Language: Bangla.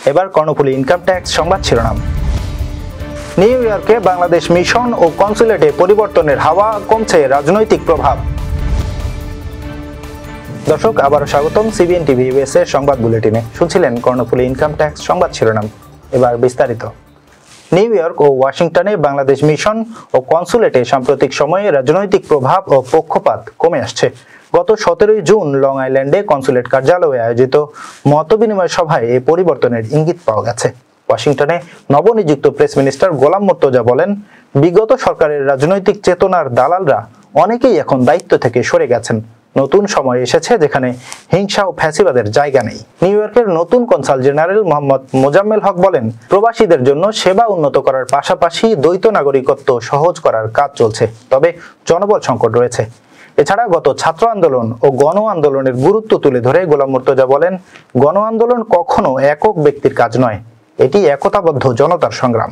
এবার কর্ণফুলী ইনকাম ট্যাক্স সংবাদ শিরোনাম। নিউ ইয়র্কে বাংলাদেশ মিশন ও কনসুলেটে পরিবর্তনের হাওয়া, কমছে রাজনৈতিক প্রভাব। দর্শক, আবারও স্বাগতম সিবিএন টিভি ইউএস এর সংবাদ বুলেটিনে। শুনছিলেন কর্ণফুলী ইনকাম ট্যাক্স সংবাদ শিরোনাম। এবার বিস্তারিত। নিউ ইয়র্ক ও ওয়াশিংটনে বাংলাদেশ মিশন ও কনসুলেটে সাম্প্রতিক সময়ে রাজনৈতিক প্রভাব ও পক্ষপাত কমে আসছে। গত 17 জুন লং আইল্যান্ডে কনসুলেট কার্যালয়ে আয়োজিত মতবিনিময় সভায় এই পরিবর্তনের ইঙ্গিত পাওয়া গেছে। ওয়াশিংটনে নবনিযুক্ত প্রেস মিনিস্টার গোলাম মুর্তজা বলেন, বিগত সরকারের রাজনৈতিক চেতনার দালালরা অনেকেই এখন দায়িত্ব থেকে সরে গেছেন। নতুন সময় এসেছে যেখানে হিংসা ও ফ্যাসিবাদের জায়গা নেই। নিউ ইয়র্কের নতুন কনসাল জেনারেল মোহাম্মদ মোজাম্মেল হক বলেন, প্রবাসীদের জন্য সেবা উন্নত করার পাশাপাশি দ্বৈত নাগরিকত্ব সহজ করার কাজ চলছে, তবে জনবল সংকট রয়েছে। এছাড়া গত ছাত্র আন্দোলন ও গণ আন্দোলনের গুরুত্ব তুলে ধরে গোলাম মুর্তজা বলেন, গণ আন্দোলন কখনো একক ব্যক্তির কাজ নয়, এটি একতাবদ্ধ জনতার সংগ্রাম।